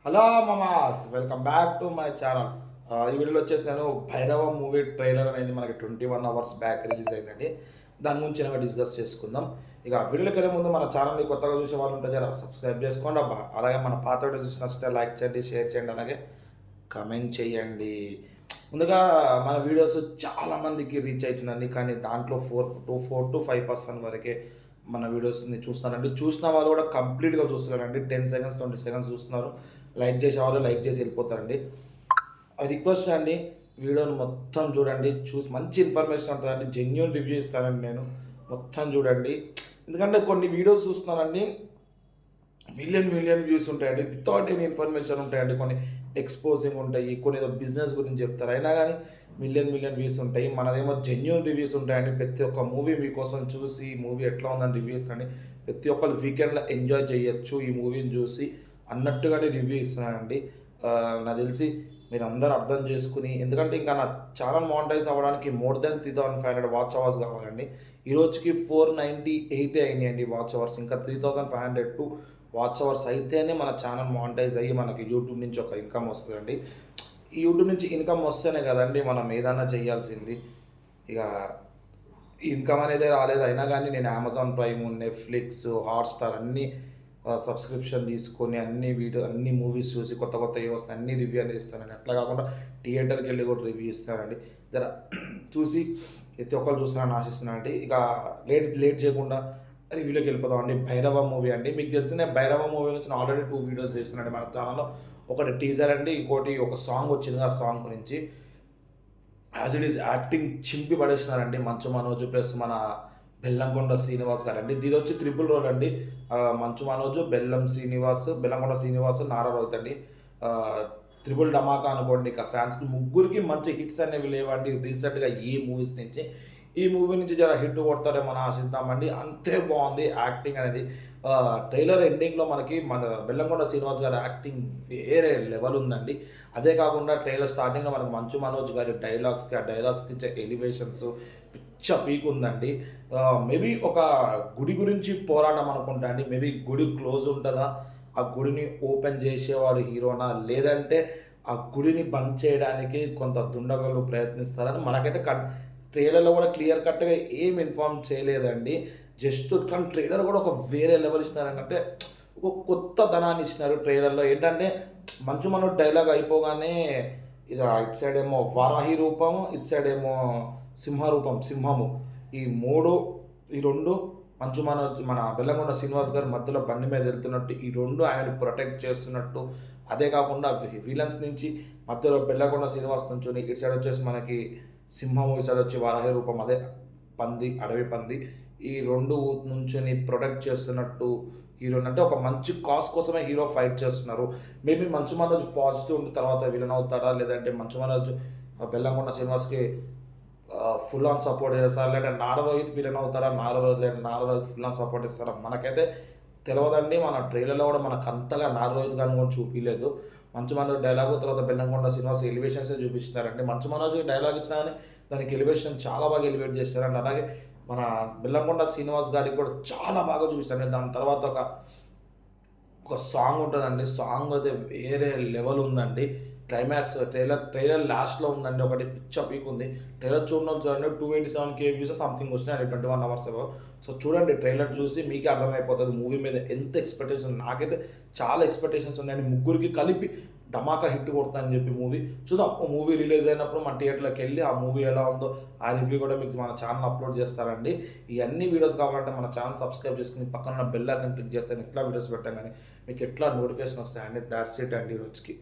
Hello Mama's, welcome back to my channel. ఈ వీడియోలో వచ్చేసి నేను భైరవ మూవీ ట్రైలర్ అనేది మనకి 21 అవర్స్ బ్యాక్ రిలీజ్ అయిందండి. దాని గురించి ఏమైనా డిస్కస్ చేసుకుందాం. ఇక వీడియోకి వెళ్ళే ముందు మన ఛానల్ని కొత్తగా చూసే వాళ్ళు ఉంటే జర సబ్స్క్రైబ్ చేసుకోండి అబ్బా. అలాగే మన పాత వీడియో చూసి నచ్చితే లైక్ చేయండి, షేర్ చేయండి, అలాగే కమెంట్ చేయండి. ముందుగా మన వీడియోస్ చాలామందికి రీచ్ అవుతుందండి, కానీ దాంట్లో 4 to 5% వరకే మన వీడియోస్ని చూస్తున్నారండి. చూసిన వాళ్ళు కూడా కంప్లీట్గా చూస్తున్నారండి. 10 seconds 20 seconds చూస్తున్నారు. లైక్ చేసే వాళ్ళు లైక్ చేసి వెళ్ళిపోతారండి. రిక్వెస్ట్ అండి, వీడియోని మొత్తం చూడండి. చూసి మంచి ఇన్ఫర్మేషన్ ఉంటుందండి. జెన్యూన్ రివ్యూ ఇస్తానండి నేను. మొత్తం చూడండి, ఎందుకంటే కొన్ని వీడియోస్ చూస్తున్నానండి, మిలియన్ వ్యూస్ ఉంటాయండి, వితౌట్ ఎనీ ఇన్ఫర్మేషన్ ఉంటాయండి. కొన్ని ఎక్స్పోజింగ్ ఉంటాయి, కొన్ని ఏదో బిజినెస్ గురించి చెప్తారు, అయినా కానీ మిలియన్ వ్యూస్ ఉంటాయి. మనదేమో జెన్యూన్ రివ్యూస్ ఉంటాయండి. ప్రతి ఒక్క మూవీ మీకోసం చూసి ఈ మూవీ ఎట్లా ఉందని రివ్యూస్ అండి. ప్రతి ఒక్కరు వీకెండ్లో ఎంజాయ్ చేయొచ్చు ఈ మూవీని చూసి అన్నట్టుగానే రివ్యూ ఇస్తున్నానండి. నాకు తెలిసి మీరు అందరూ అర్థం చేసుకుని, ఎందుకంటే ఇంకా నా ఛానల్ మానిటైజ్ అవ్వడానికి మోర్ దెన్ 3500 వాచ్ అవర్స్ కావాలండి. ఈ రోజుకి 498 అయినాయండి వాచ్ అవర్స్. ఇంకా 3502 వాచ్ అవర్స్ అయితేనే మన ఛానల్ మానిటైజ్ అయ్యి మనకి యూట్యూబ్ నుంచి ఒక ఇన్కమ్ వస్తుందండి. ఈ యూట్యూబ్ నుంచి ఇన్కమ్ వస్తేనే కదండి మనం ఏదన్నా చేయాల్సింది. ఇక ఇన్కమ్ అనేది రాలేదు, అయినా కానీ నేను అమెజాన్ ప్రైమ్, నెట్ఫ్లిక్స్, హాట్స్టార్ అన్నీ సబ్స్క్రిప్షన్ తీసుకొని అన్ని మూవీస్ చూసి కొత్త ఏ వస్తాయి అన్ని రివ్యూ అనేది ఇస్తానండి. అట్లా కాకుండా థియేటర్కి వెళ్ళి కూడా రివ్యూ ఇస్తానండి. జర చూసి ప్రతి ఒక్కరు చూస్తున్నారని ఆశిస్తున్నానండి. ఇక లేట్ చేయకుండా రివ్యూలోకి వెళ్ళిపోతాం అండి. భైరవ మూవీ అండి, మీకు తెలిసిన భైరవ మూవీ నుంచి నేను ఆల్రెడీ 2 వీడియోస్ చేస్తున్నానండి మన ఛానల్లో. ఒకటి టీజర్ అండి, ఇంకోటి ఒక సాంగ్ వచ్చింది. ఆ సాంగ్ గురించి యాజ్ ఇట్ ఈస్ యాక్టింగ్ చింపి పడేస్తున్నారండి మంచు మనోజ్ ప్లస్ మన బెల్లంకొండ శ్రీనివాస్ గారు అండి. దీని వచ్చి ట్రిపుల్ రోల్ అండి. మంచు మనోజ్, బెల్లంకొండ శ్రీనివాస్, నారా రోహిత్ అండి. త్రిపుల్ ధమాకా అనుకోండి. ఇక ఫ్యాన్స్కి ముగ్గురికి మంచి హిట్స్ అనేవి లేవండి రీసెంట్గా ఈ మూవీస్ నుంచి. ఈ మూవీ నుంచి జర హిట్ కొడతారేమో అని ఆశిద్దామండి. అంతే బాగుంది యాక్టింగ్ అనేది. ట్రైలర్ ఎండింగ్లో మనకి మన బెల్లంకొండ శ్రీనివాస్ గారి యాక్టింగ్ వేరే లెవెల్ ఉందండి. అదే కాకుండా ట్రైలర్ స్టార్టింగ్లో మనకి మంచు మనోజ్ గారి డైలాగ్స్కి ఇచ్చే ఎలివేషన్స్ పిచ్చ పీక్ ఉందండి. మేబీ ఒక గుడి గురించి పోరాటం అనుకుంటా అండి. మేబీ గుడి క్లోజ్ ఉంటుందా, ఆ గుడిని ఓపెన్ చేసేవాడు హీరోనా, లేదంటే ఆ గుడిని బంద్ చేయడానికి కొంత దుండగులు ప్రయత్నిస్తారని మనకైతే ట్రైలర్లో కూడా క్లియర్ కట్గా ఏం ఇన్ఫార్మ్ చేయలేదండి. జస్ట్ కానీ ట్రైలర్ కూడా ఒక వేరే లెవెల్ ఇచ్చినారండి. అంటే ఒక కొత్త ధనాన్ని ఇచ్చినారు ట్రైలర్లో. ఏంటంటే మంచు మనోజ్ డైలాగ్ అయిపోగానే ఇది ఇటు సైడ్ ఏమో వారాహి రూపము, ఇటు సైడ్ ఏమో సింహము. ఈ రెండు మంచు మనోజ్ మన బెల్లంకొండ శ్రీనివాస్ గారు మధ్యలో బండి మీద వెళ్తున్నట్టు, ఈ రెండు ఆయనని ప్రొటెక్ట్ చేస్తున్నట్టు. అదే కాకుండా విలన్స్ నుంచి మధ్యలో బెల్లంకొండ శ్రీనివాస్ నుంచుని, ఇటు సైడ్ వచ్చేసి మనకి సింహము, ఇటు సైడ్ వచ్చి వారాహి రూపం, అదే పంది, అడవి పంది. ఈ రెండు నుంచుని ప్రొటెక్ట్ చేస్తున్నట్టు హీరోని, అంటే ఒక మంచి కాజ్ కోసమే హీరో ఫైట్ చేస్తున్నారు. మేబీ మంచు మనోజ్ పాజిటివ్ ఉండి తర్వాత విలన్ అవుతారా, లేదంటే మంచు మనోజ్ బెల్లంకొండ శ్రీనివాస్కి ఫుల్ ఆన్ సపోర్ట్ చేస్తారా, లేదంటే నారా రోహిత్ విలన్ అవుతారా, Nara Rohit full on support ఇస్తారా మనకైతే తెలియదండి. మన ట్రైలర్లో కూడా మనకు అంతగా నారా రోహిత్ గారిని కూడా చూపించలేదు. మంచు మనోజ్ డైలాగు, తర్వాత బెల్లంకొండ శ్రీనివాస్ ఎలివేషన్సే చూపిస్తున్నారండి. మంచు మనోజ్కి డైలాగ్ ఇచ్చినా కానీ దానికి ఎలివేషన్ చాలా బాగా ఎలివేట్ చేస్తారండి. అలాగే మన బెల్లంకొండ శ్రీనివాస్ గారికి కూడా చాలా బాగా చూపిస్తారండి. దాని తర్వాత ఒక సాంగ్ ఉంటుందండి. సాంగ్ అయితే వేరే లెవెల్ ఉందండి. క్లైమాక్స్ ట్రైలర్ లాస్ట్లో ఉందండి. ఒకటి పిచ్చ పీక్ ఉంది. ట్రైలర్ చూడండి 287K వ్యూస్ సంథింగ్ వచ్చినాయి 21 hours ago. సో చూడండి, ట్రైలర్ చూసి మీకే అర్థమైపోతుంది మూవీ మీద ఎంత ఎక్స్పెక్టేషన్. నాకైతే చాలా ఎక్స్పెక్టేషన్స్ ఉన్నాయండి. ముగ్గురికి కలిపి ధమాకా హిట్ కొడతానని చెప్పి మూవీ చూద్దాం. మూవీ రిలీజ్ అయినప్పుడు మన థియేటర్లోకి వెళ్ళి ఆ మూవీ ఎలా ఉందో ఆ రివ్యూ కూడా మీకు మన ఛానల్ అప్లోడ్ చేస్తారండి. ఈ అన్ని వీడియోస్ కావాలంటే మన ఛానల్ సబ్స్క్రైబ్ చేసుకుని పక్కన బెల్ ఐకాన్ క్లిక్ చేస్తే ఎట్లా వీడియోస్ పెట్టాం కానీ మీకు ఎట్లా నోటిఫికేషన్ వస్తాయండి. దాట్స్ ఇట్ అండి ఈ రోజుకి.